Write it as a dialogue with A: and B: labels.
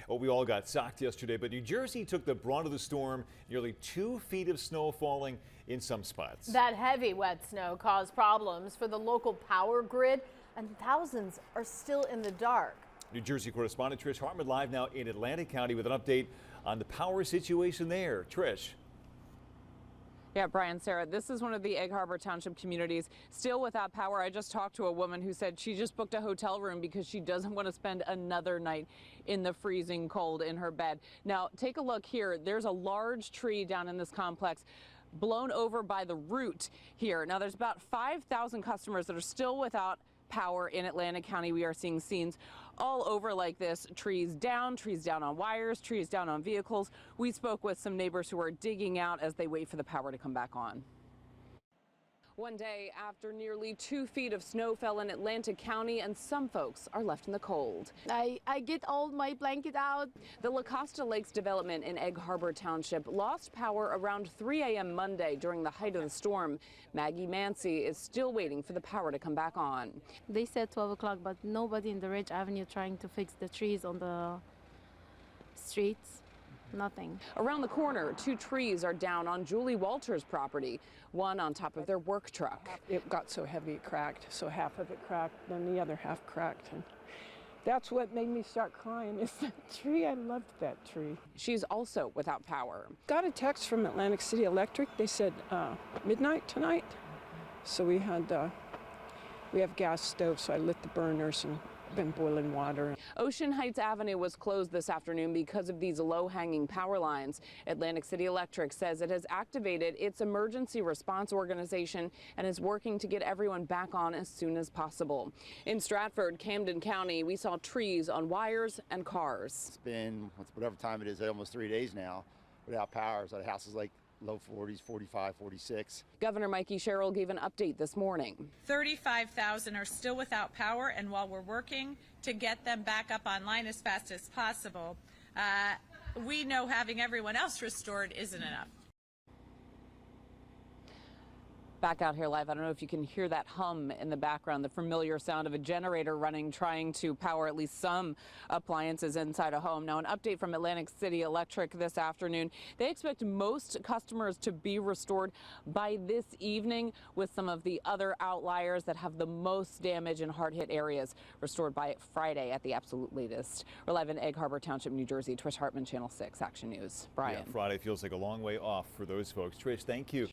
A: Well, we all got socked yesterday, but New Jersey took the brunt of the storm. Nearly 2 feet of snow falling in some spots.
B: That heavy wet snow caused problems for the local power grid, and thousands are still in the dark.
A: New Jersey correspondent Trish Hartman live now in Atlantic County with an update on the power situation there. Trish.
C: Yeah, Brian, Sarah, this is one of the Egg Harbor Township communities still without power. I just talked to a woman who said she just booked a hotel room because she doesn't want to spend another night in the freezing cold in her bed. Now, take a look here. There's a large tree down in this complex blown over by the root here. Now, there's about 5,000 customers that are still without power in Atlantic County. We are seeing scenes all over like this. Trees down on wires, trees down on vehicles. We spoke with some neighbors who are digging out as they wait for the power to come back on. One day after nearly 2 feet of snow fell in Atlantic County, and some folks are left in the cold.
D: I get all my blanket out.
C: The La Costa Lakes development in Egg Harbor Township lost power around 3 a.m. Monday during the height of the storm. Maggie Mancy is still waiting for the power to come back on.
D: They said 12 o'clock, but nobody in the Ridge Avenue trying to fix the trees on the streets. Nothing.
C: Around the corner, 2 trees are down on Julie Walters' property, one on top of their work truck.
E: It got so heavy it cracked, so half of it cracked, then the other half cracked. And that's what made me start crying, is that tree. I loved that tree.
C: She's also without power.
E: Got a text from Atlantic City Electric. They said midnight tonight. So we have gas stoves, so I lit the burners and been boiling water.
C: Ocean Heights Avenue was closed this afternoon because of these low-hanging power lines. Atlantic City Electric says it has activated its emergency response organization and is working to get everyone back on as soon as possible. In Stratford, Camden County, we saw trees on wires and cars.
F: It's been whatever time it is, almost 3 days now without power. So the house is like low 40s, 45, 46.
C: Governor Mikey Sherrill gave an update this morning.
G: 35,000 are still without power, and while we're working to get them back up online as fast as possible, we know having everyone else restored isn't enough.
C: Back out here live, I don't know if you can hear that hum in the background, the familiar sound of a generator running, trying to power at least some appliances inside a home. Now, an update from Atlantic City Electric this afternoon. They expect most customers to be restored by this evening, with some of the other outliers that have the most damage in hard-hit areas restored by Friday at the absolute latest. We're live in Egg Harbor Township, New Jersey. Trish Hartman, Channel 6 Action News. Brian.
A: Yeah, Friday feels like a long way off for those folks. Trish, thank you.